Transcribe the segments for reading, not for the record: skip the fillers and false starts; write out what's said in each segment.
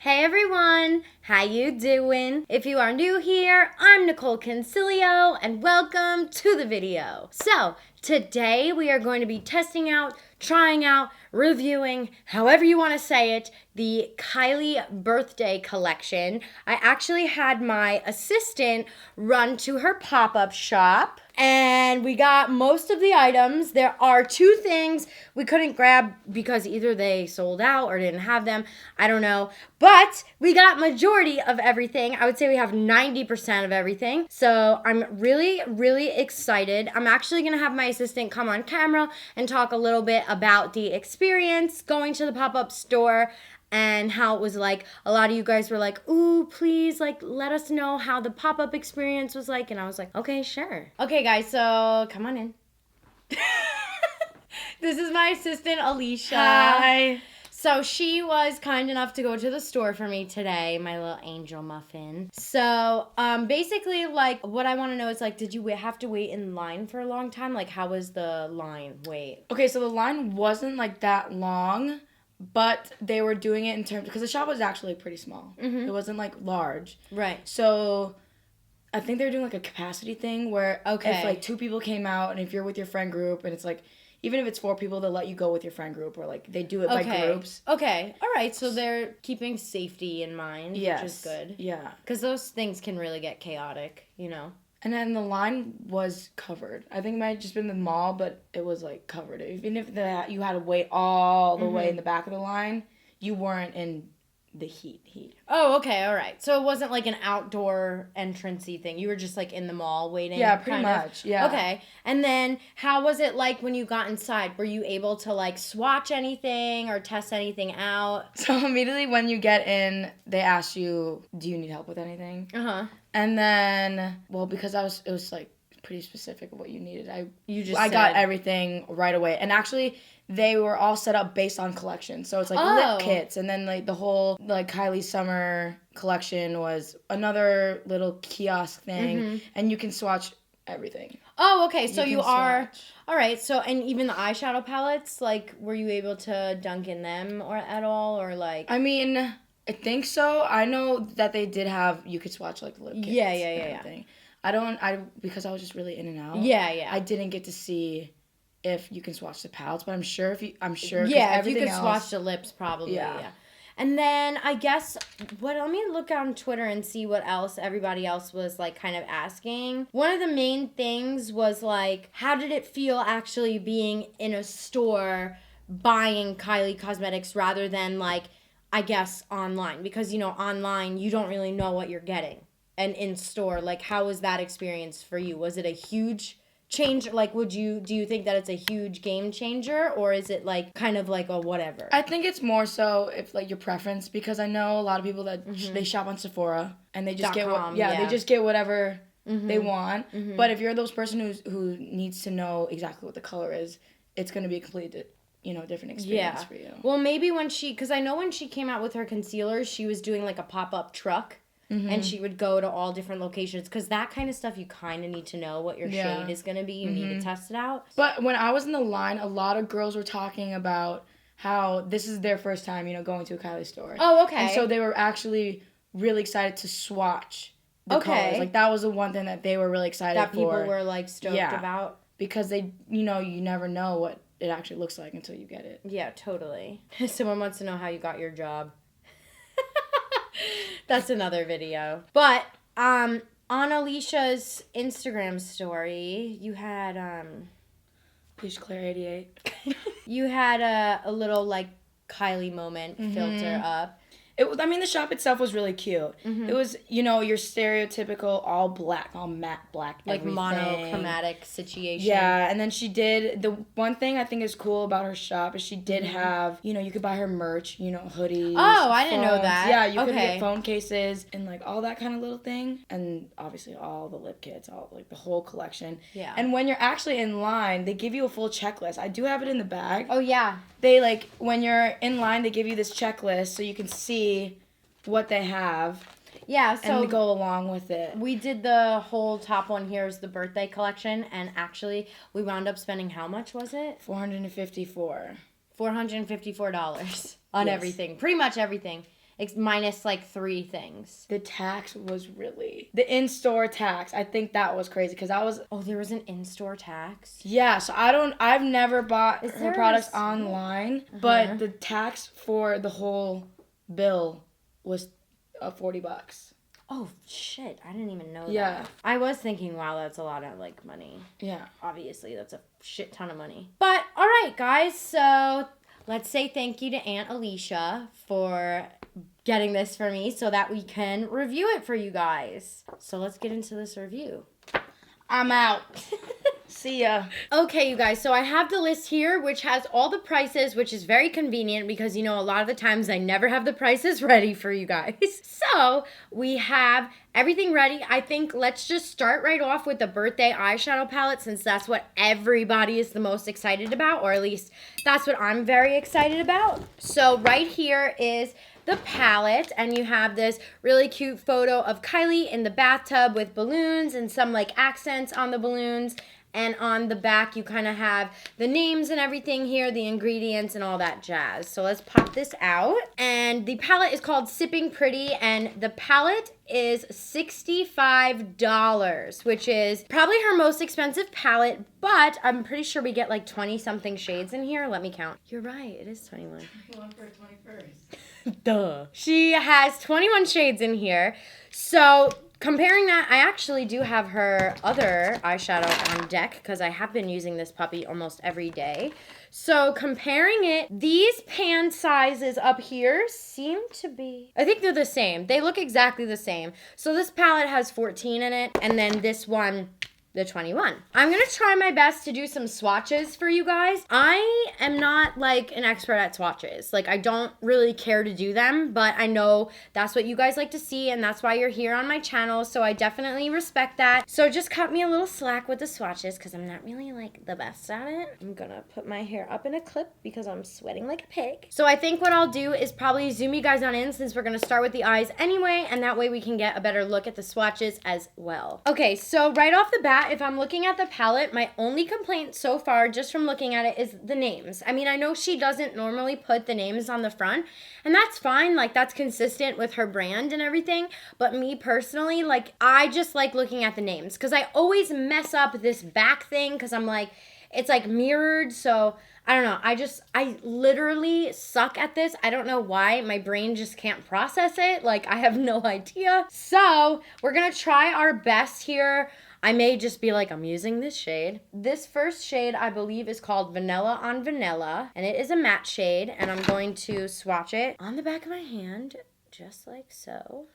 Hey everyone, how you doing? If you are new here, I'm Nicol Concilio and welcome to the video. So, today we are going to be testing out, trying out, reviewing, however you want to say it, the Kylie birthday collection. I actually had my assistant run to her pop-up shop and we got most of the items. There are two things we couldn't grab because either they sold out or didn't have them. I don't know. But we got majority of everything. I would say we have 90% of everything. So I'm really, really excited. I'm actually going to have my assistant come on camera and talk a little bit about the experience going to the pop-up store and how it was like. A lot of you guys were like, ooh, please, like, let us know how the pop-up experience was like. And I was like, okay, sure. Okay, guys, so come on in. This is my assistant, Alicia. Hi. So she was kind enough to go to the store for me today, my little angel muffin. So basically, like, what I want to know is, like, did you have to wait in line for a long time? Like, how was the line wait? Okay, so the line wasn't like that long, but they were doing it in terms, because the shop was actually pretty small. Mm-hmm. It wasn't like large. Right. So I think they were doing like a capacity thing where Okay. if like 2 people came out and if you're with your friend group and it's like, even if it's 4 people, they'll let you go with your friend group, or like they do it by groups. Okay. All right. So they're keeping safety in mind, Yes. which is good. Yeah. Because those things can really get chaotic, you know? And then the line was covered. I think it might have just been the mall, but it was like covered. Even if you had to wait all the way in the back of the line, you weren't in the heat. Oh, okay. All right. So it wasn't like an outdoor entrancey thing. You were just like in the mall waiting. Yeah, pretty much. Yeah. Okay. And then how was it like when you got inside? Were you able to like swatch anything or test anything out? So immediately when you get in, they ask you, do you need help with anything? Uh-huh. And then, well, because it was like pretty specific of what you needed. I said got everything right away. And actually, they were all set up based on collection. So it's like lip kits, and then like the whole like Kylie summer collection was another little kiosk thing, and you can swatch everything. Oh, okay. So you are swatch. all right. So and even the eyeshadow palettes, like, were you able to dunk in them or at all, or like? I mean, I think so. I know that they did have, you could swatch like lip kits. Yeah. Because I was just really in and out. Yeah. I didn't get to see if you can swatch the palettes, but I'm sure. Yeah, if you could swatch the lips, probably. Yeah. And then I guess let me look on Twitter and see what else everybody else was like kind of asking. One of the main things was like, how did it feel actually being in a store buying Kylie Cosmetics rather than like, I guess, online? Because, you know, online you don't really know what you're getting. And in store, like, how was that experience for you? Was it a huge change? Like, do you think that it's a huge game changer, or is it like kind of like a whatever? I think it's more so if like your preference, because I know a lot of people that they shop on Sephora and they just get they just get whatever they want. But if you're those person who needs to know exactly what the color is, it's going to be a completely different experience for you. Well, maybe because I know when she came out with her concealers, she was doing like a pop-up truck. And she would go to all different locations, because that kind of stuff you kind of need to know what your shade is going to be. You need to test it out. But when I was in the line, a lot of girls were talking about how this is their first time, going to a Kylie store. Oh, okay. And so they were actually really excited to swatch the colors. Like, that was the one thing that they were really excited for. That people were, like, stoked about. Because they, you never know what it actually looks like until you get it. Yeah, totally. Someone wants to know how you got your job. That's another video. But on Alicia's Instagram story, you had Peach Claire 88. You had a little like Kylie moment filter up. The shop itself was really cute. It was, your stereotypical all black, all matte black, like everything. monochromatic situation. Yeah, and then she did, the one thing I think is cool about her shop is she did have, you could buy her merch, hoodies. Oh, I didn't know phones. that. Yeah, you could get phone cases and like all that kind of little thing. And obviously all the lip kits, all like the whole collection. Yeah. And when you're actually in line, they give you a full checklist. I do have it in the bag. Oh, yeah. They like, when you're in line, they give you this checklist so you can see what they have. Yeah, so and to go along with it. We did the whole top one here is the birthday collection, and actually we wound up spending, how much was it? $454 $454 on everything. Pretty much everything. minus like 3 things. The tax was really... The in-store tax. I think that was crazy because I was... Oh, there was an in-store tax? Yeah, so I've never bought her products online, but the tax for the whole bill was $40. Oh, shit. I didn't even know Yeah. that. I was thinking, wow, that's a lot of, like, money. Yeah. Obviously, that's a shit ton of money. But, all right, guys, so let's say thank you to Aunt Alicia for getting this for me so that we can review it for you guys. So let's get into this review. I'm out. See ya. Okay, you guys, so I have the list here, which has all the prices, which is very convenient because, you know, a lot of the times I never have the prices ready for you guys. So we have everything ready. I think let's just start right off with the birthday eyeshadow palette since that's what everybody is the most excited about, or at least that's what I'm very excited about. So right here is the palette, and you have this really cute photo of Kylie in the bathtub with balloons and some like accents on the balloons. And on the back, you kind of have the names and everything here, the ingredients and all that jazz. So let's pop this out. And the palette is called Sipping Pretty, and the palette is $65, which is probably her most expensive palette, but I'm pretty sure we get like 20-something shades in here. Let me count. You're right, it is 21. 21 for 21st. Duh. She has 21 shades in here. So comparing that, I actually do have her other eyeshadow on deck because I have been using this puppy almost every day. So comparing it, these pan sizes up here seem to be, I think they're the same. They look exactly the same. So this palette has 14 in it, and then this one, the 21. I'm gonna try my best to do some swatches for you guys. I am not like an expert at swatches. Like I don't really care to do them, but I know that's what you guys like to see and that's why you're here on my channel. So I definitely respect that. So just cut me a little slack with the swatches because I'm not really like the best at it. I'm gonna put my hair up in a clip because I'm sweating like a pig. So I think what I'll do is probably zoom you guys on in since we're gonna start with the eyes anyway, and that way we can get a better look at the swatches as well. Okay, so right off the bat, if I'm looking at the palette, my only complaint so far, just from looking at it, is the names. I mean, I know she doesn't normally put the names on the front, and that's fine. Like, that's consistent with her brand and everything. But me personally, like, I just like looking at the names because I always mess up this back thing because I'm like, it's like mirrored, so I don't know. I literally suck at this. I don't know why. My brain just can't process it. Like, I have no idea. So we're going to try our best here. I may just be like, I'm using this shade. This first shade, I believe, is called Vanilla on Vanilla, and it is a matte shade, and I'm going to swatch it on the back of my hand, just like so.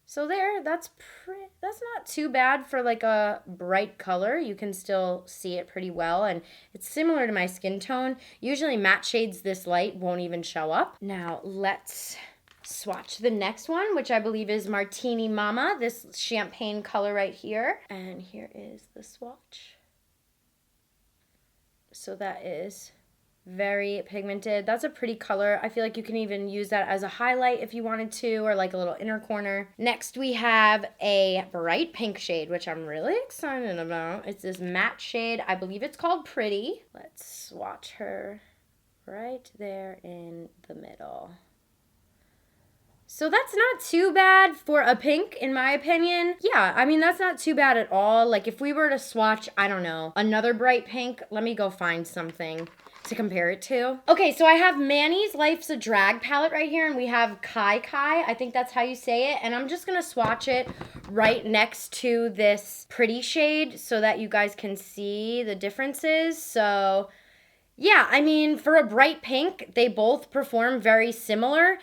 So there, that's not too bad for like a bright color. You can still see it pretty well, and it's similar to my skin tone. Usually matte shades this light won't even show up. Now let's swatch the next one, which I believe is Martini Mama, this champagne color right here. And here is the swatch. So that is very pigmented. That's a pretty color. I feel like you can even use that as a highlight if you wanted to, or like a little inner corner. Next we have a bright pink shade, which I'm really excited about. It's this matte shade. I believe it's called Pretty. Let's swatch her right there in the middle. So that's not too bad for a pink, in my opinion. Yeah, I mean, that's not too bad at all. Like, if we were to swatch, I don't know, another bright pink, let me go find something to compare it to. Okay, so I have Manny's Life's a Drag palette right here, and we have Kai. I think that's how you say it. And I'm just gonna swatch it right next to this Pretty shade so that you guys can see the differences. So, yeah, I mean, for a bright pink, they both perform very similar.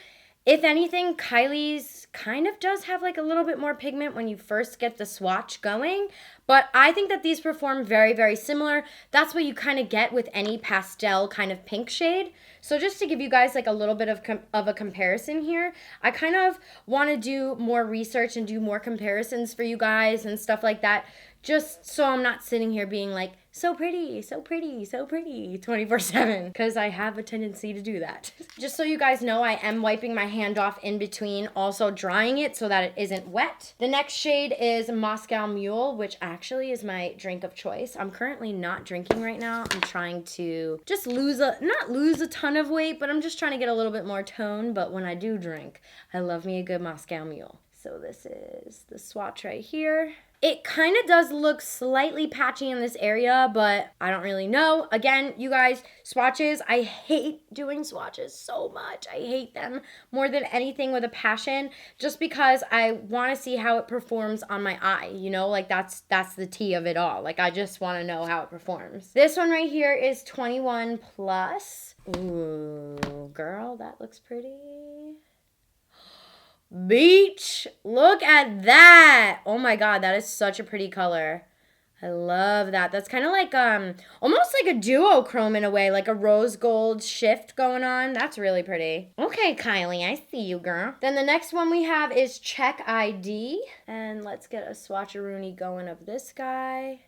If anything, Kylie's kind of does have like a little bit more pigment when you first get the swatch going, but I think that these perform very, very similar. That's what you kind of get with any pastel kind of pink shade. So just to give you guys like a little bit of a comparison here, I kind of want to do more research and do more comparisons for you guys and stuff like that, just so I'm not sitting here being like, so pretty, so pretty, so pretty 24/7 because I have a tendency to do that. Just so you guys know, I am wiping my hand off in between, also drying it so that it isn't wet. The next shade is Moscow Mule, which actually is my drink of choice. I'm currently not drinking right now. I'm trying to just not lose a ton of weight, but I'm just trying to get a little bit more tone. But when I do drink, I love me a good Moscow Mule. So this is the swatch right here. It kind of does look slightly patchy in this area, but I don't really know. Again, you guys, swatches, I hate doing swatches so much. I hate them more than anything with a passion, just because I want to see how it performs on my eye, you know? Like, that's the tea of it all. Like, I just want to know how it performs. This one right here is 21 plus. Ooh, girl, that looks pretty. Beach, look at that. Oh my god, that is such a pretty color. I love that. That's kind of like almost like a duochrome in a way, like a rose gold shift going on. That's really pretty. Okay, Kylie, I see you, girl. Then the next one we have is Check ID, and let's get a swatcheroonie going of this guy.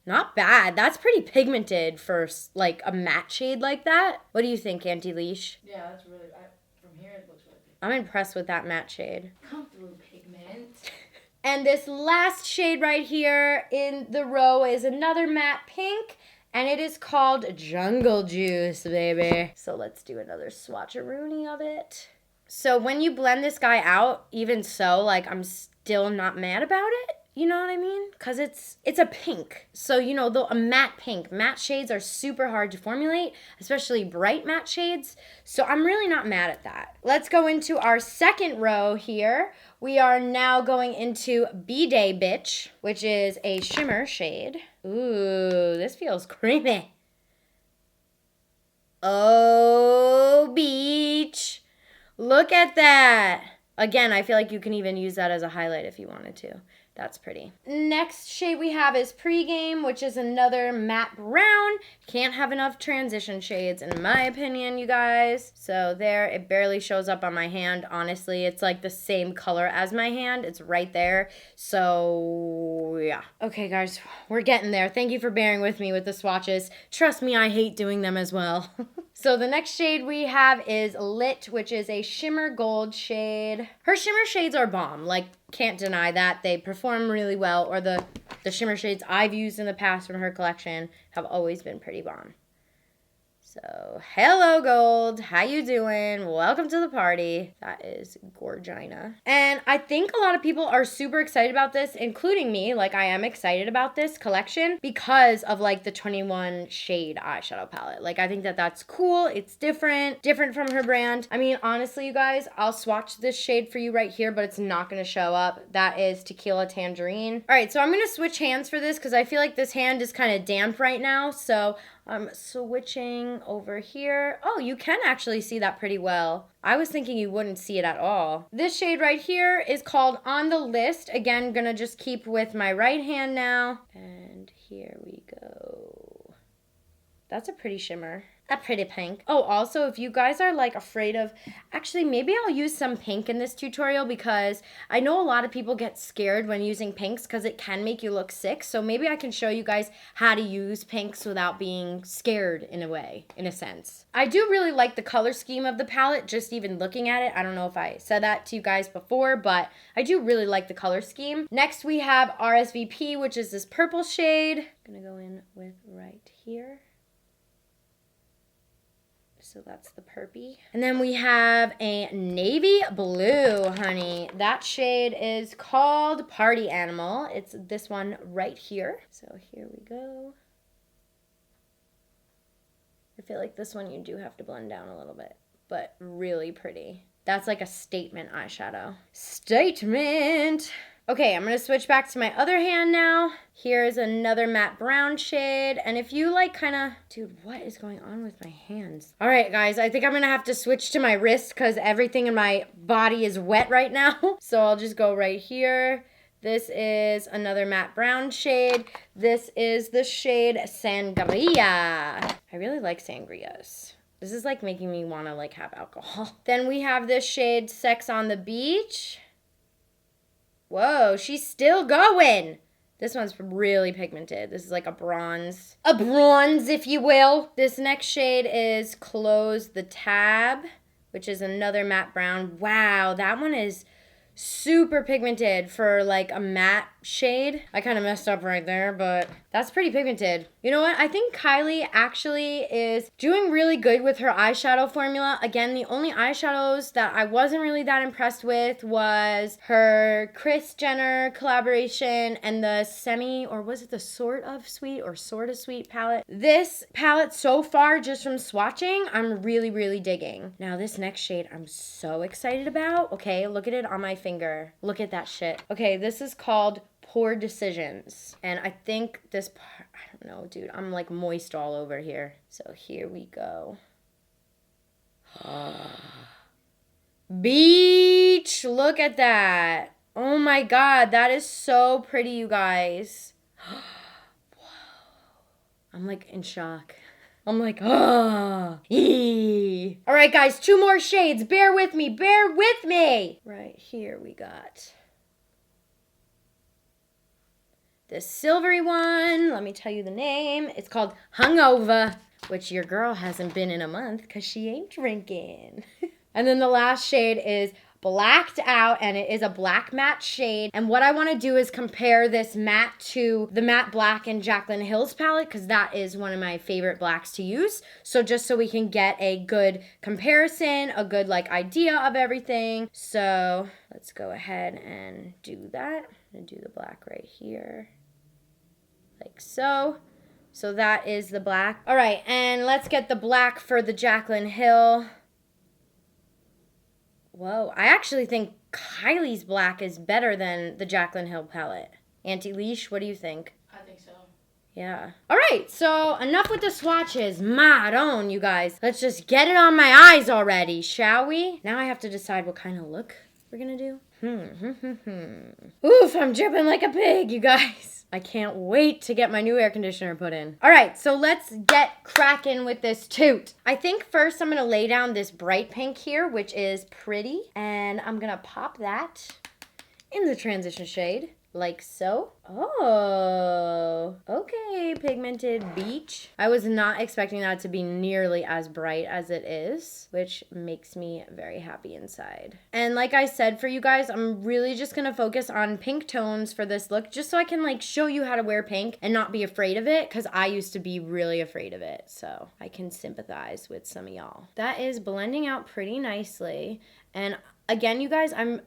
Not bad. That's pretty pigmented for like a matte shade like that. What do you think, Auntie Leash? Yeah, that's really from here it looks really good. I'm impressed with that matte shade. Come through, pigment. And this last shade right here in the row is another matte pink, and it is called Jungle Juice, baby. So let's do another swatcheroonie of it. So when you blend this guy out, even so, like, I'm still not mad about it. You know what I mean? Because it's a pink. So, you know, a matte pink. Matte shades are super hard to formulate, especially bright matte shades. So I'm really not mad at that. Let's go into our second row here. We are now going into B-Day Bitch, which is a shimmer shade. Ooh, this feels creamy. Oh, beach. Look at that. Again, I feel like you can even use that as a highlight if you wanted to. That's pretty. Next shade we have is Pregame, which is another matte brown. Can't have enough transition shades, in my opinion, you guys. So there, it barely shows up on my hand. Honestly, it's like the same color as my hand. It's right there. So, yeah. Okay, guys, we're getting there. Thank you for bearing with me with the swatches. Trust me, I hate doing them as well. So the next shade we have is Lit, which is a shimmer gold shade. Her shimmer shades are bomb. Like, can't deny that. They perform really well, or the shimmer shades I've used in the past from her collection have always been pretty bomb. So, hello gold, how you doing? Welcome to the party. That is Gorgina. And I think a lot of people are super excited about this, including me. Like, I am excited about this collection because of like the 21 shade eyeshadow palette. Like, I think that that's cool. It's different from her brand. I mean, honestly, you guys, I'll swatch this shade for you right here, but it's not gonna show up. That is Tequila Tangerine. All right, so I'm gonna switch hands for this because I feel like this hand is kind of damp right now. So I'm switching over here. Oh, you can actually see that pretty well. I was thinking you wouldn't see it at all. This shade right here is called On the List. Again, gonna just keep with my right hand now. And here we go. That's a pretty shimmer. A pretty pink. Oh, also, if you guys are like afraid of, actually, maybe I'll use some pink in this tutorial because I know a lot of people get scared when using pinks because it can make you look sick. So maybe I can show you guys how to use pinks without being scared in a way, in a sense. I do really like the color scheme of the palette, just even looking at it. I don't know if I said that to you guys before, but I do really like the color scheme. Next, we have RSVP, which is this purple shade. I'm gonna go in with right here. So that's the Perpy. And then we have a navy blue, honey. That shade is called Party Animal. It's this one right here. So here we go. I feel like this one you do have to blend down a little bit, but really pretty. That's like a statement eyeshadow. Statement! Okay, I'm gonna switch back to my other hand now. Here's another matte brown shade. And if you like kinda, dude, what is going on with my hands? All right, guys, I think I'm gonna have to switch to my wrist because everything in my body is wet right now. So I'll just go right here. This is another matte brown shade. This is the shade Sangria. I really like sangrias. This is like making me wanna like have alcohol. Then we have this shade Sex on the Beach. Whoa, she's still going. This one's really pigmented. This is like a bronze. A bronze, if you will. This next shade is Close the Tab, which is another matte brown. Wow, that one is super pigmented for like a matte shade. I kind of messed up right there, but that's pretty pigmented. You know what? I think Kylie actually is doing really good with her eyeshadow formula. Again, the only eyeshadows that I wasn't really that impressed with was her Kris Jenner collaboration and the semi, or was it the sort of sweet palette. This palette so far, just from swatching, I'm really, really digging. Now this next shade I'm so excited about. Okay, look at it on my finger. Look at that shit. Okay, this is called Poor Decisions. And I think this part, I don't know, dude. I'm like moist all over here. So here we go. Beach! Look at that. Oh my god, that is so pretty, you guys. Whoa. I'm like in shock. I'm like, oh. All right, guys, 2 more shades. Bear with me. Bear with me. Right here we got this silvery one. Let me tell you the name. It's called Hungover, which your girl hasn't been in a month because she ain't drinking. And then the last shade is Blacked Out, and it is a black matte shade. And what I want to do is compare this matte to the matte black in Jaclyn Hill's palette, because that is one of my favorite blacks to use. So just so we can get a good comparison, a good like idea of everything. So let's go ahead and do that. I'm gonna do the black right here, like so. So that is the black. All right, and let's get the black for the Jaclyn Hill. Whoa, I actually think Kylie's black is better than the Jaclyn Hill palette. Auntie Leash, what do you think? I think so. Yeah. All right, so enough with the swatches. Maron, you guys. Let's just get it on my eyes already, shall we? Now I have to decide what kind of look we're gonna do. Oof, I'm dripping like a pig, you guys. I can't wait to get my new air conditioner put in. All right, so let's get cracking with this toot. I think first I'm gonna lay down this bright pink here, which is pretty, and I'm gonna pop that in the transition shade, like so. Oh, okay, pigmented beach. I was not expecting that to be nearly as bright as it is, which makes me very happy inside. And like I said, for you guys, I'm really just gonna focus on pink tones for this look, just so I can like show you how to wear pink and not be afraid of it, because I used to be really afraid of it, so I can sympathize with some of y'all. That is blending out pretty nicely. And again, you guys, I'm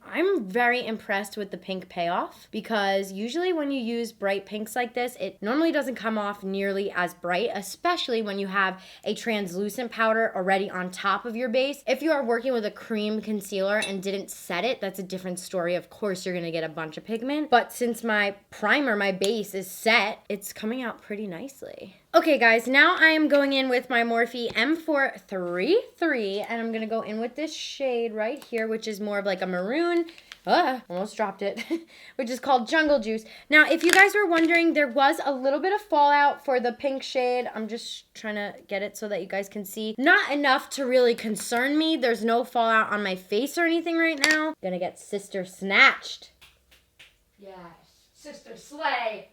very impressed with the pink payoff, because usually when you use bright pinks like this, it normally doesn't come off nearly as bright, especially when you have a translucent powder already on top of your base. If you are working with a cream concealer and didn't set it, that's a different story. Of course, you're gonna get a bunch of pigment, but since my primer, my base is set, it's coming out pretty nicely. Okay guys, now I am going in with my Morphe M433, and I'm gonna go in with this shade right here, which is more of like a maroon. Almost dropped it. Which is called Jungle Juice. Now, if you guys were wondering, there was a little bit of fallout for the pink shade. I'm just trying to get it so that you guys can see. Not enough to really concern me. There's no fallout on my face or anything right now. Gonna get sister snatched. Yes, sister slay.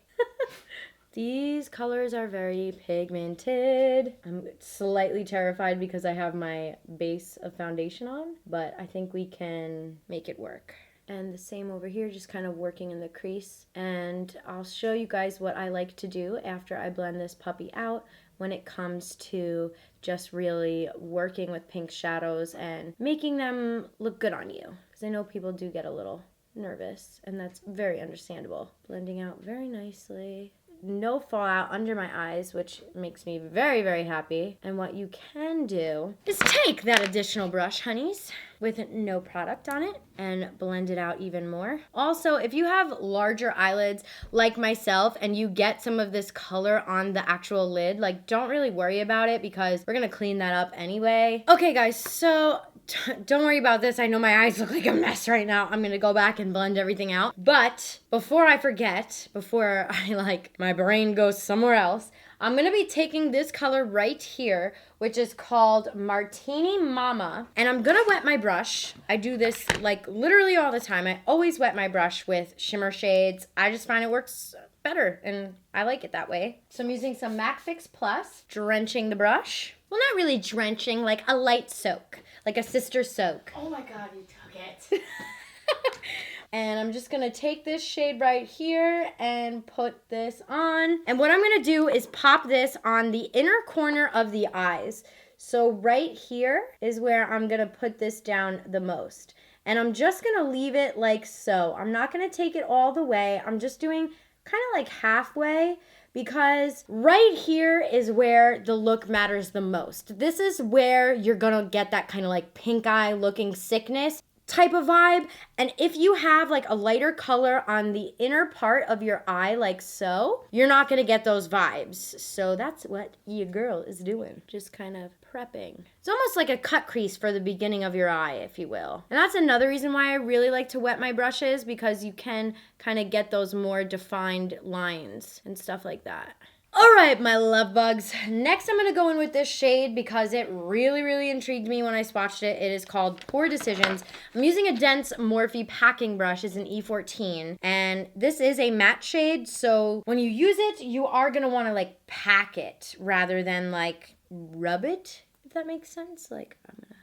These colors are very pigmented. I'm slightly terrified because I have my base of foundation on, but I think we can make it work. And the same over here, just kind of working in the crease. And I'll show you guys what I like to do after I blend this puppy out when it comes to just really working with pink shadows and making them look good on you. Because I know people do get a little nervous, and that's very understandable. Blending out very nicely. No fallout under my eyes, which makes me very, very happy. And what you can do is take that additional brush, honeys, with no product on it and blend it out even more. Also, if you have larger eyelids like myself and you get some of this color on the actual lid, like, don't really worry about it because we're gonna clean that up anyway. Okay, guys, so don't worry about this. I know my eyes look like a mess right now. I'm gonna go back and blend everything out. But before I forget, before I like my brain goes somewhere else, I'm gonna be taking this color right here, which is called Martini Mama, and I'm gonna wet my brush. I do this like literally all the time. I always wet my brush with shimmer shades. I just find it works better, and I like it that way. So I'm using some MAC Fix Plus, drenching the brush. Well, not really drenching, like a light soak, like a sister soak. Oh my God, you took it. And I'm just gonna take this shade right here and put this on. And what I'm gonna do is pop this on the inner corner of the eyes. So right here is where I'm gonna put this down the most. And I'm just gonna leave it like so. I'm not gonna take it all the way. I'm just doing kind of like halfway, because right here is where the look matters the most. This is where you're gonna get that kind of like pink eye looking sickness type of vibe. And if you have like a lighter color on the inner part of your eye like so, you're not gonna get those vibes. So that's what your girl is doing, just kind of prepping. It's almost like a cut crease for the beginning of your eye, if you will. And that's another reason why I really like to wet my brushes, because you can kind of get those more defined lines and stuff like that. All right, my love bugs. Next, I'm gonna go in with this shade because it really, really intrigued me when I swatched it. It is called Poor Decisions. I'm using a dense Morphe packing brush. It's an E14, and this is a matte shade, so when you use it, you are gonna wanna like pack it rather than like rub it, if that makes sense. Like, I'm gonna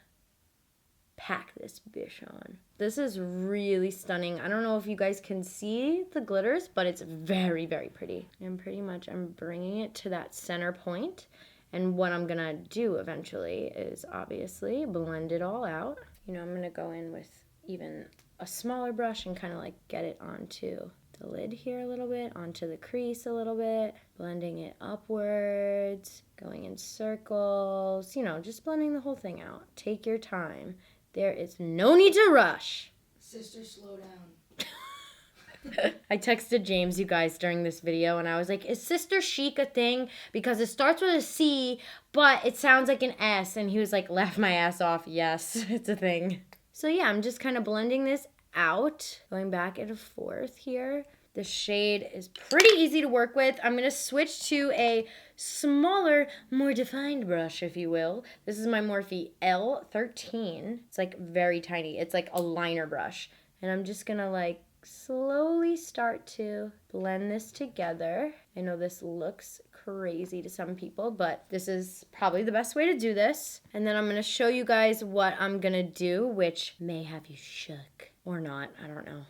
pack this bitch on. This is really stunning. I don't know if you guys can see the glitters, but it's very, very pretty. And pretty much I'm bringing it to that center point. And what I'm gonna do eventually is obviously blend it all out. You know, I'm gonna go in with even a smaller brush and kind of like get it onto the lid here a little bit, onto the crease a little bit, blending it upwards, going in circles, you know, just blending the whole thing out. Take your time. There is no need to rush. Sister, slow down. I texted James, you guys, during this video, and I was like, is Sister Chic a thing? Because it starts with a C, but it sounds like an S. And he was like, laugh my ass off. Yes, it's a thing. So yeah, I'm just kind of blending this out, going back and forth here. The shade is pretty easy to work with. I'm going to switch to a smaller, more defined brush, if you will. This is my Morphe L13. It's like very tiny. It's like a liner brush. And I'm just going to like slowly start to blend this together. I know this looks crazy to some people, but this is probably the best way to do this. And then I'm going to show you guys what I'm going to do, which may have you shook or not. I don't know.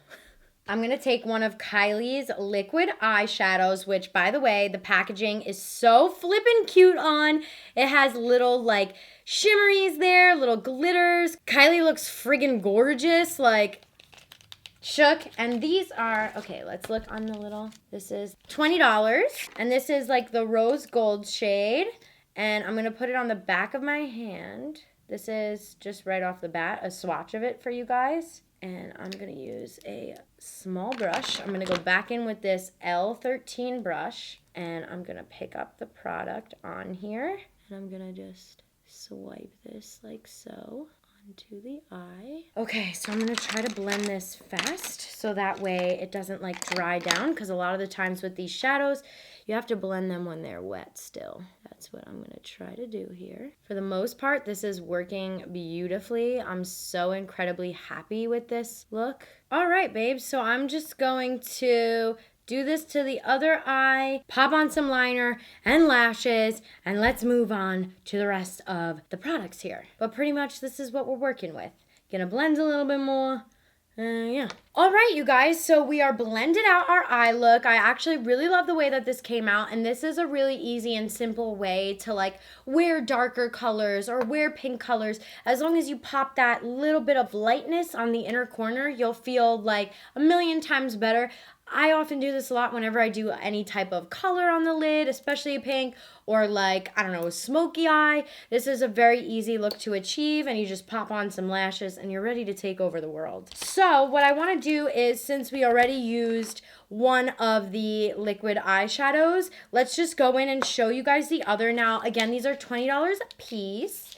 I'm going to take one of Kylie's liquid eyeshadows, which, by the way, the packaging is so flippin' cute on. It has little, like, shimmeries there, little glitters. Kylie looks friggin' gorgeous, like, shook. And these are, okay, let's look on the little, this is $20. And this is, like, the rose gold shade. And I'm going to put it on the back of my hand. This is just right off the bat, a swatch of it for you guys. And I'm going to use a small brush. I'm going to go back in with this L13 brush. And I'm going to pick up the product on here. And I'm going to just swipe this like so onto the eye. Okay, so I'm going to try to blend this fast so that way it doesn't like dry down. Because a lot of the times with these shadows, you have to blend them when they're wet still. That's what I'm going to try to do here. For the most part, this is working beautifully. I'm so incredibly happy with this look. All right, babes. So I'm just going to do this to the other eye, pop on some liner and lashes, and let's move on to the rest of the products here. But pretty much this is what we're working with. Gonna blend a little bit more. Yeah. All right, you guys, so we are blended out our eye look. I actually really love the way that this came out, and this is a really easy and simple way to like wear darker colors or wear pink colors. As long as you pop that little bit of lightness on the inner corner, you'll feel like a million times better. I often do this a lot whenever I do any type of color on the lid, especially pink or like, I don't know, a smoky eye. This is a very easy look to achieve, and you just pop on some lashes and you're ready to take over the world. So what I want to do is, since we already used one of the liquid eyeshadows, let's just go in and show you guys the other. Now, again, these are $20 a piece,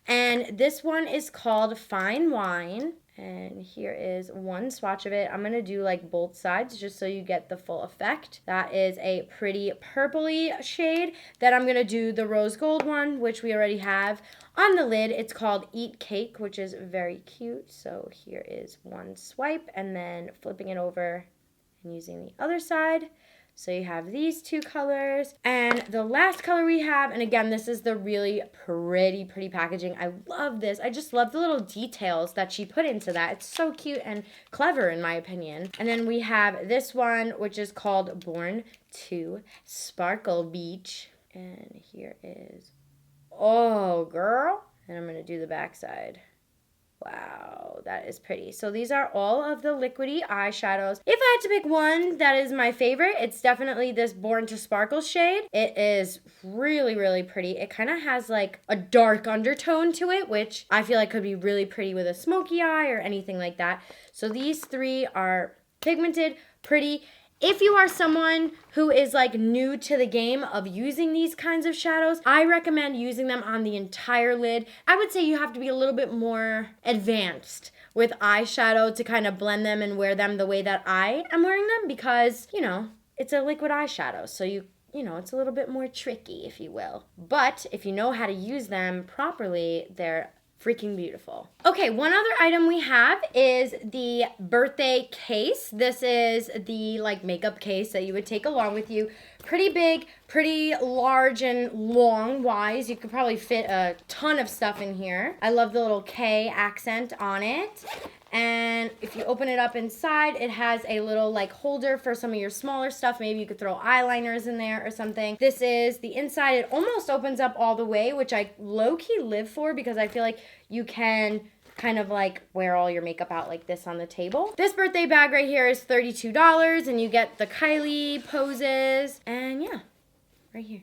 and this one is called Fine Wine. And here is one swatch of it. I'm going to do like both sides just so you get the full effect. That is a pretty purpley shade. Then I'm going to do the rose gold one, which we already have on the lid. It's called Eat Cake, which is very cute. So here is one swipe, and then flipping it over and using the other side. So you have these two colors. And the last color we have, and again, this is the really pretty packaging. I love this. I just love the little details that she put into that. It's so cute and clever in my opinion. And then we have this one, which is called Born to Sparkle Beach. And here is, oh girl. And I'm gonna do the back side. Wow, that is pretty. So these are all of the liquidy eyeshadows. If I had to pick one that is my favorite, it's definitely this Born to Sparkle shade. It is really pretty. It kind of has like a dark undertone to it, which I feel like could be really pretty with a smoky eye or anything like that. So these three are pigmented, pretty. If you are someone who is like new to the game of using these kinds of shadows, I recommend using them on the entire lid. I would say you have to be a little bit more advanced with eyeshadow to kind of blend them and wear them the way that I am wearing them because, you know, it's a liquid eyeshadow. So you know, it's a little bit more tricky, if you will. But if you know how to use them properly, they're freaking beautiful. Okay, one other item we have is the birthday case. This is the like makeup case that you would take along with you. Pretty big, pretty large and long wise. You could probably fit a ton of stuff in here. I love the little K accent on it. And if you open it up inside, it has a little like holder for some of your smaller stuff. Maybe you could throw eyeliners in there or something. This is the inside. It almost opens up all the way, which I low-key live for because I feel like you can kind of like wear all your makeup out like this on the table. This birthday bag right here is $32 and you get the Kylie poses. And yeah, right here,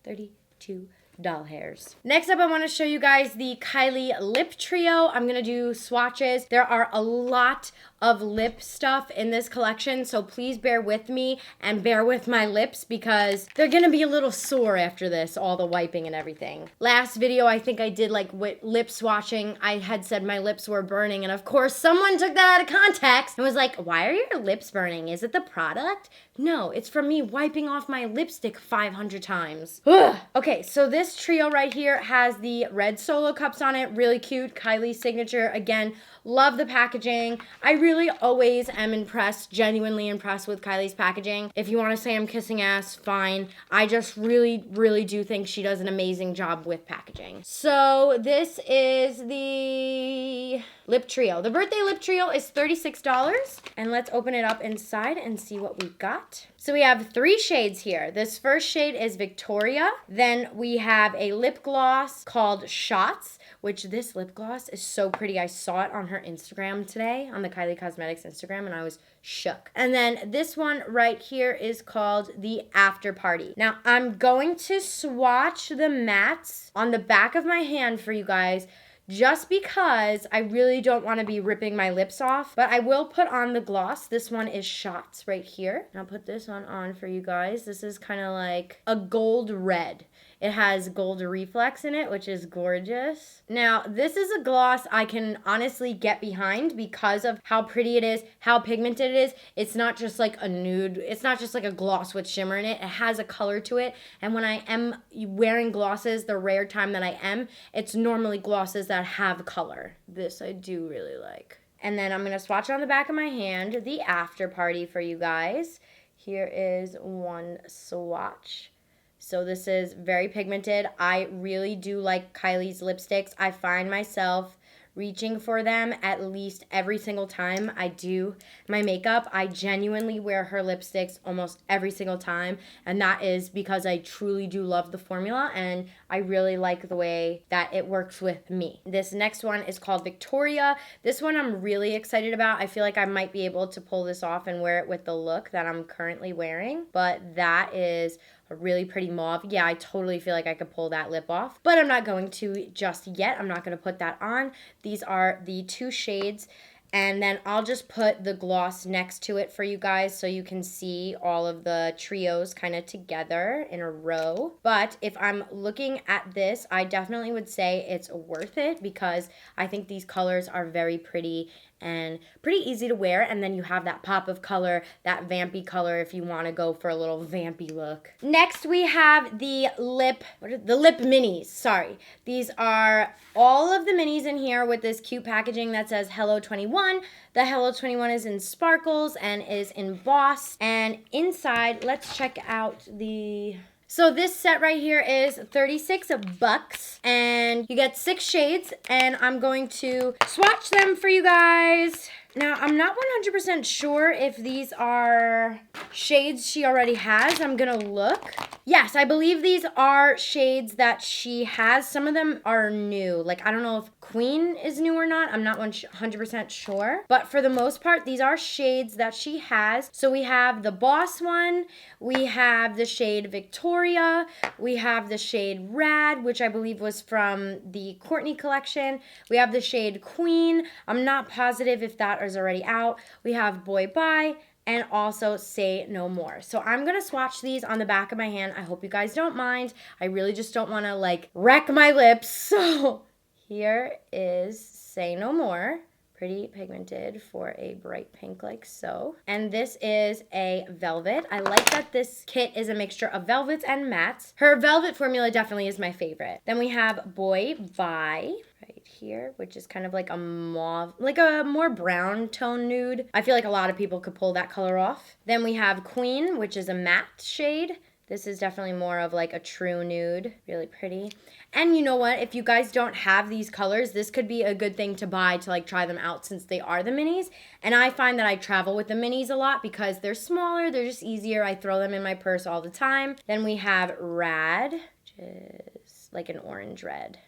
$32. Doll hairs. Next up, I want to show you guys the Kylie lip trio. I'm going to do swatches. There are a lot of lip stuff in this collection, so please bear with me and bear with my lips because they're going to be a little sore after this, all the wiping and everything. Last video, I think I did like lip swatching. I had said my lips were burning, and of course, someone took that out of context and was like, why are your lips burning? Is it the product? No, it's from me wiping off my lipstick 500 times. Ugh. Okay, so this trio right here has the red solo cups on it. Really cute. Kylie signature. Again, love the packaging. I really always am impressed, genuinely impressed with Kylie's packaging. If you want to say I'm kissing ass, fine. I just really do think she does an amazing job with packaging. So this is the lip trio. The birthday lip trio is $36. And let's open it up inside and see what we've got. So we have 3 shades here. This first shade is Victoria. Then we have a lip gloss called Shots, which this lip gloss is so pretty. I saw it on her Instagram today, on the Kylie Cosmetics Instagram, and I was shook. And then this one right here is called the After Party. Now, I'm going to swatch the mattes on the back of my hand for you guys, just because I really don't want to be ripping my lips off. But I will put on the gloss. This one is Shots right here. And I'll put this one on for you guys. This is kind of like a gold red. It has gold reflex in it, which is gorgeous. Now, this is a gloss I can honestly get behind because of how pretty it is, how pigmented it is. It's not just like a nude. It's not just like a gloss with shimmer in it. It has a color to it. And when I am wearing glosses, the rare time that I am, it's normally glosses that have color. This I do really like. And then I'm going to swatch on the back of my hand the After Party for you guys. Here is one swatch. So this is very pigmented. I really do like Kylie's lipsticks. I find myself reaching for them at least every single time I do my makeup. I genuinely wear her lipsticks almost every single time, and that is because I truly do love the formula and I really like the way that it works with me. This next one is called Victoria. This one I'm really excited about. I feel like I might be able to pull this off and wear it with the look that I'm currently wearing, but that is a really pretty mauve. Yeah, I totally feel like I could pull that lip off, but I'm not going to just yet. I'm not going to put that on. These are the 2 shades, and then I'll just put the gloss next to it for you guys so you can see all of the trios kind of together in a row. But if I'm looking at this, I definitely would say it's worth it because I think these colors are very pretty and pretty easy to wear, and then you have that pop of color, that vampy color if you want to go for a little vampy look. Next we have the lip minis, sorry. These are all of the minis in here with this cute packaging that says Hello 21, 21. The Hello 21 is in sparkles and is embossed. And inside, let's check out the... So this set right here is $36 and you get 6 shades, and I'm going to swatch them for you guys. Now, I'm not 100% sure if these are shades she already has. I'm gonna look. Yes, I believe these are shades that she has. Some of them are new. Like, I don't know if Queen is new or not. I'm not 100% sure. But for the most part, these are shades that she has. So we have the Boss one. We have the shade Victoria. We have the shade Rad, which I believe was from the Courtney collection. We have the shade Queen. I'm not positive if that is already out. We have Boy Bye, and also Say No More. So I'm gonna swatch these on the back of my hand. I hope you guys don't mind. I really just don't wanna like wreck my lips. So here is Say No More. Pretty pigmented for a bright pink like so. And this is a velvet. I like that this kit is a mixture of velvets and mattes. Her velvet formula definitely is my favorite. Then we have Boy Bye right here, which is kind of like a mauve, like a more brown tone nude. I feel like a lot of people could pull that color off. Then we have Queen, which is a matte shade. This is definitely more of like a true nude, really pretty. And you know what, if you guys don't have these colors, this could be a good thing to buy to like try them out since they are the minis. And I find that I travel with the minis a lot because they're smaller, they're just easier. I throw them in my purse all the time. Then we have Rad, which is like an orange red,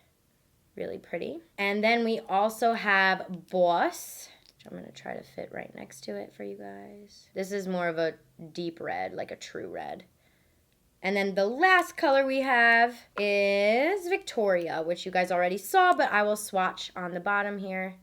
really pretty. And then we also have Boss, which I'm gonna try to fit right next to it for you guys. This is more of a deep red, like a true red. And then the last color we have is Victoria, which you guys already saw, but I will swatch on the bottom here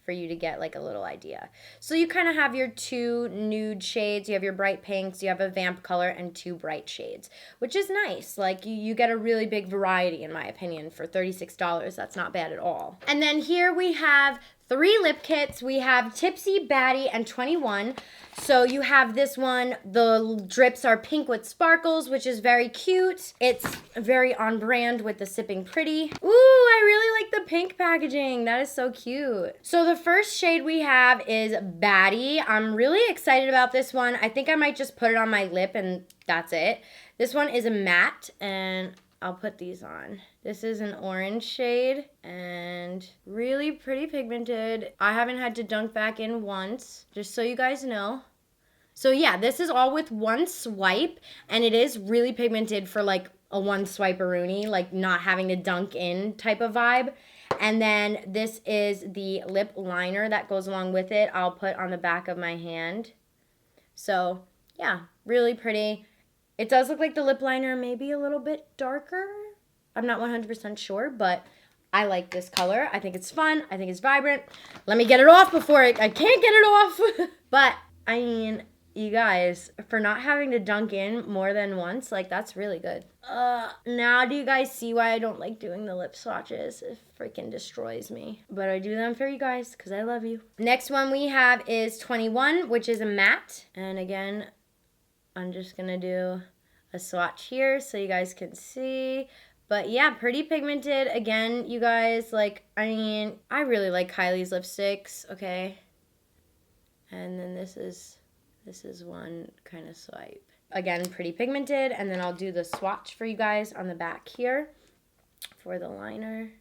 for you to get like a little idea. So you kind of have your 2 nude shades, you have your bright pinks, you have a vamp color, and 2 bright shades, which is nice. Like you get a really big variety in my opinion for $36. That's not bad at all. And then here we have 3 lip kits. We have Tipsy, Baddie, and 21. So you have this one, the drips are pink with sparkles, which is very cute. It's very on brand with the Sipping Pretty. Ooh, I really like the pink packaging. That is so cute. So the first shade we have is Baddie. I'm really excited about this one. I think I might just put it on my lip and that's it. This one is a matte, and I'll put these on. This is an orange shade and really pretty pigmented. I haven't had to dunk back in once, just so you guys know. So yeah, this is all with one swipe, and it is really pigmented for like a one swipe-a-rooney, like not having to dunk in type of vibe. And then this is the lip liner that goes along with it. I'll put on the back of my hand. So yeah, really pretty. It does look like the lip liner may be a little bit darker. I'm not 100% sure, but I like this color. I think it's fun. I think it's vibrant. Let me get it off before I can't get it off. But, I mean, you guys, for not having to dunk in more than once, like, that's really good. Now do you guys see why I don't like doing the lip swatches? It freaking destroys me. But I do them for you guys because I love you. Next one we have is 21, which is a matte. And again, I'm just going to do a swatch here so you guys can see. But yeah, pretty pigmented. Again, you guys, like, I mean, I really like Kylie's lipsticks, okay? And then this is one kind of swipe. Again, pretty pigmented. And then I'll do the swatch for you guys on the back here for the liner.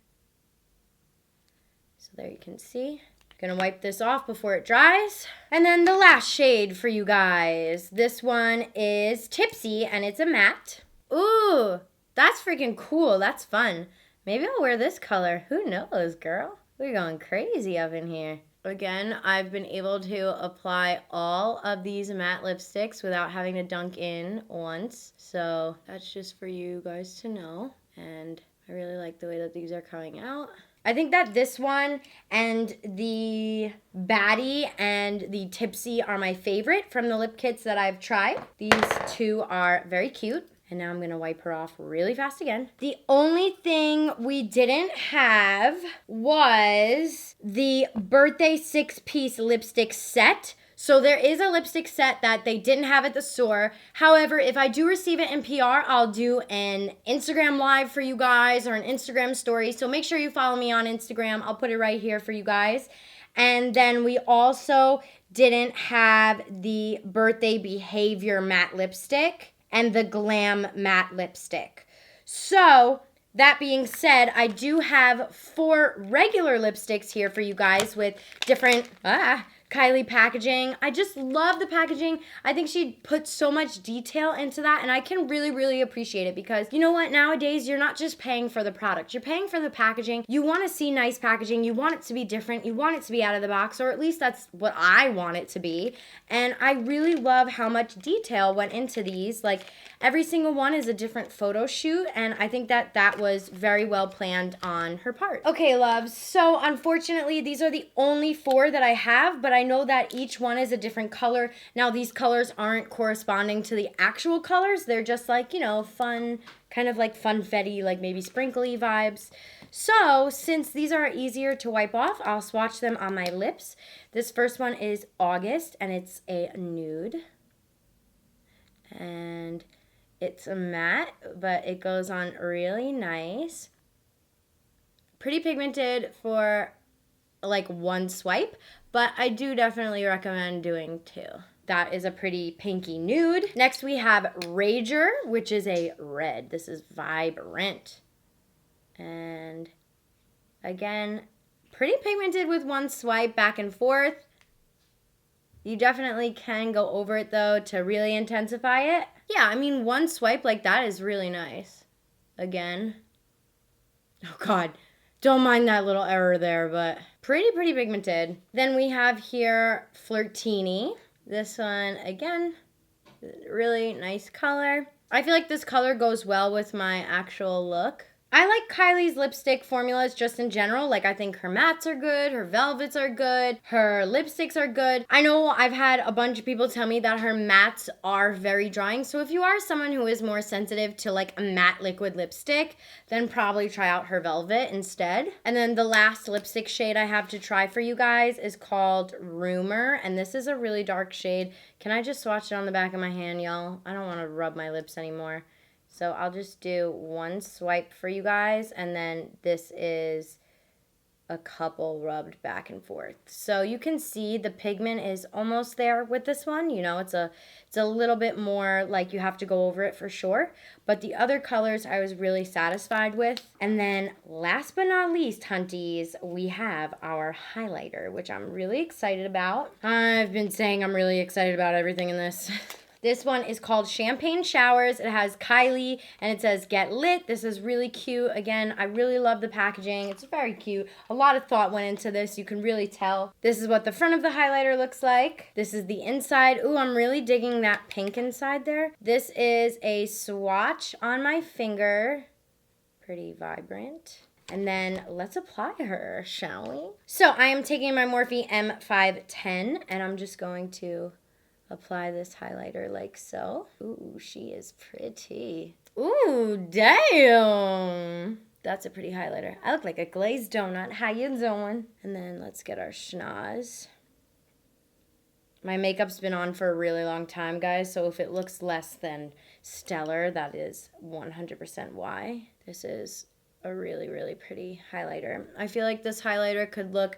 So there you can see. Gonna wipe this off before it dries. And then the last shade for you guys. This one is Tipsy, and it's a matte. Ooh, that's freaking cool. That's fun. Maybe I'll wear this color. Who knows, girl? We're going crazy up in here. Again, I've been able to apply all of these matte lipsticks without having to dunk in once. So that's just for you guys to know. And I really like the way that these are coming out. I think that this one and the Baddie and the Tipsy are my favorite from the lip kits that I've tried. These 2 are very cute. And now I'm going to wipe her off really fast again. The only thing we didn't have was the birthday 6-piece lipstick set. So there is a lipstick set that they didn't have at the store. However, if I do receive it in PR, I'll do an Instagram live for you guys or an Instagram story. So make sure you follow me on Instagram. I'll put it right here for you guys. And then we also didn't have the Birthday Behavior matte lipstick and the Glam matte lipstick. So that being said, I do have 4 regular lipsticks here for you guys with different Kylie packaging. I just love the packaging. I think she put so much detail into that, and I can really, really appreciate it because you know what? Nowadays, you're not just paying for the product. You're paying for the packaging. You want to see nice packaging. You want it to be different. You want it to be out of the box, or at least that's what I want it to be. And I really love how much detail went into these. Like, every single one is a different photo shoot, and I think that that was very well planned on her part. Okay, loves, so unfortunately, these are the only 4 that I have, but I know that each one is a different color. Now, these colors aren't corresponding to the actual colors. They're just like, you know, fun, kind of like funfetti, like maybe sprinkly vibes. So, since these are easier to wipe off, I'll swatch them on my lips. This first one is August, and it's a nude. And it's a matte, but it goes on really nice. Pretty pigmented for like one swipe, but I do definitely recommend doing 2. That is a pretty pinky nude. Next we have Rager, which is a red. This is vibrant. And again, pretty pigmented with one swipe back and forth. You definitely can go over it though to really intensify it. Yeah, I mean, one swipe like that is really nice. Again. Oh God, don't mind that little error there, but pretty pigmented. Then we have here Flirtini. This one, again, really nice color. I feel like this color goes well with my actual look. I like Kylie's lipstick formulas just in general. Like, I think her mattes are good, her velvets are good, her lipsticks are good. I know I've had a bunch of people tell me that her mattes are very drying. So if you are someone who is more sensitive to like a matte liquid lipstick, then probably try out her velvet instead. And then the last lipstick shade I have to try for you guys is called Rumor. And this is a really dark shade. Can I just swatch it on the back of my hand, y'all? I don't want to rub my lips anymore. So I'll just do one swipe for you guys, and then this is a couple rubbed back and forth. So you can see the pigment is almost there with this one. You know, it's a little bit more like you have to go over it for sure. But the other colors I was really satisfied with. And then last but not least, hunties, we have our highlighter, which I'm really excited about. I've been saying I'm really excited about everything in this. This one is called Champagne Showers. It has Kylie, and it says Get Lit. This is really cute. Again, I really love the packaging. It's very cute. A lot of thought went into this. You can really tell. This is what the front of the highlighter looks like. This is the inside. Ooh, I'm really digging that pink inside there. This is a swatch on my finger. Pretty vibrant. And then let's apply her, shall we? So I am taking my Morphe M510, and I'm just going to apply this highlighter like so. Ooh, she is pretty. Ooh, damn. That's a pretty highlighter. I look like a glazed donut. How you doing? And then let's get our schnoz. My makeup's been on for a really long time, guys, so if it looks less than stellar, that is 100% why. This is a really, really pretty highlighter. I feel like this highlighter could look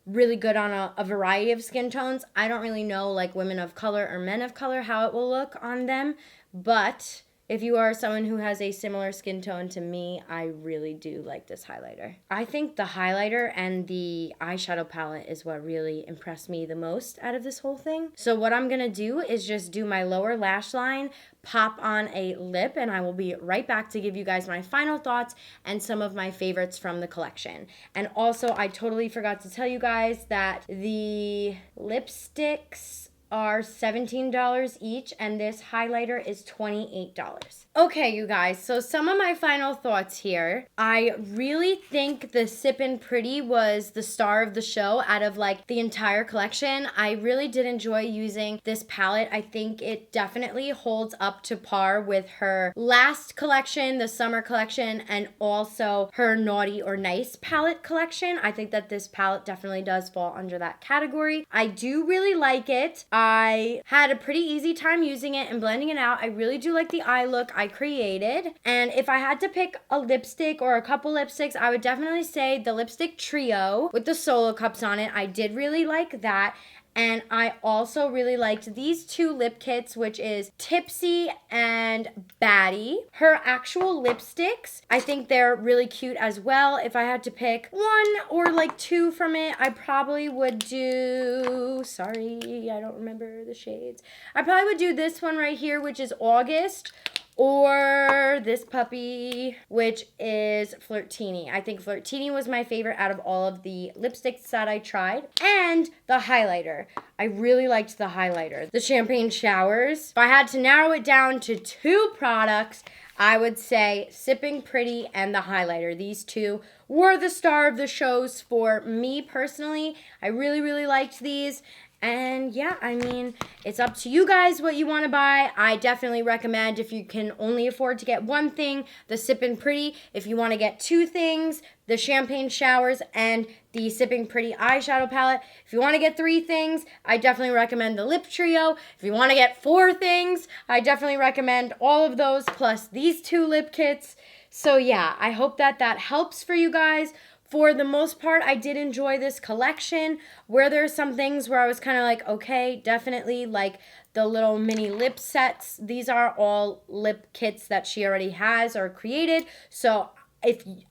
really good on a variety of skin tones. I don't really know like women of color or men of color how it will look on them, but if you are someone who has a similar skin tone to me, I really do like this highlighter. I think the highlighter and the eyeshadow palette is what really impressed me the most out of this whole thing. So what I'm gonna do is just do my lower lash line, pop on a lip, and I will be right back to give you guys my final thoughts and some of my favorites from the collection. And also, I totally forgot to tell you guys that the lipsticks are $17 each, and this highlighter is $28. Okay, you guys, so some of my final thoughts here. I really think the Sippin' Pretty was the star of the show out of like the entire collection. I really did enjoy using this palette. I think it definitely holds up to par with her last collection, the summer collection, and also her Naughty or Nice palette collection. I think that this palette definitely does fall under that category. I do really like it. I had a pretty easy time using it and blending it out. I really do like the eye look I created. And if I had to pick a lipstick or a couple lipsticks, I would definitely say the lipstick trio with the solo cups on it. I did really like that. And I also really liked these two lip kits, which is Tipsy and Baddie. Her actual lipsticks, I think they're really cute as well. If I had to pick one or like two from it, I probably would do, sorry, I don't remember the shades. I probably would do this one right here, which is August, or this puppy, which is Flirtini. I think Flirtini was my favorite out of all of the lipsticks that I tried. And the highlighter. I really liked the highlighter. The Champagne Showers. If I had to narrow it down to two products, I would say Sipping Pretty and the highlighter. These two were the star of the shows for me personally. I really, really liked these. And yeah, I mean, it's up to you guys what you want to buy. I definitely recommend, if you can only afford to get one thing, the Sippin' Pretty. If you want to get two things, the Champagne Showers and the Sipping Pretty eyeshadow palette. If you want to get three things, I definitely recommend the lip trio. If you want to get four things, I definitely recommend all of those plus these two lip kits. So yeah, I hope that helps for you guys. For the most part, I did enjoy this collection. Where there are some things where I was kind of like, okay, definitely, like the little mini lip sets. These are all lip kits that she already has or created. So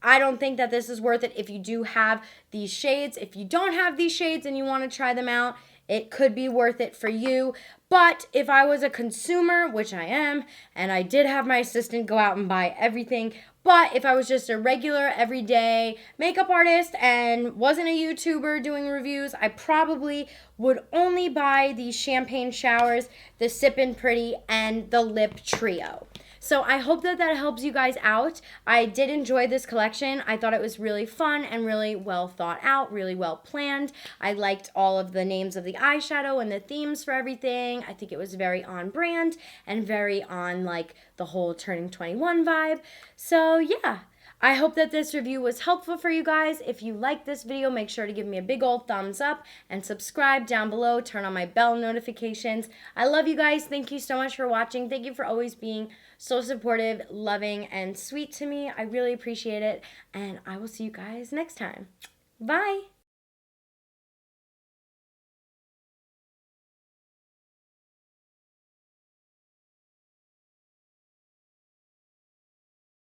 I don't think that this is worth it if you do have these shades. If you don't have these shades and you want to try them out, it could be worth it for you. But if I was a consumer, which I am, and I did have my assistant go out and buy everything, but if I was just a regular, everyday makeup artist and wasn't a YouTuber doing reviews, I probably would only buy the Champagne Showers, the Sippin' Pretty, and the Lip Trio. So I hope that helps you guys out. I did enjoy this collection. I thought it was really fun and really well thought out, really well planned. I liked all of the names of the eyeshadow and the themes for everything. I think it was very on brand and very on like the whole turning 21 vibe. So yeah. I hope that this review was helpful for you guys. If you liked this video, make sure to give me a big old thumbs up and subscribe down below. Turn on my bell notifications. I love you guys. Thank you so much for watching. Thank you for always being so supportive, loving, and sweet to me. I really appreciate it. And I will see you guys next time. Bye.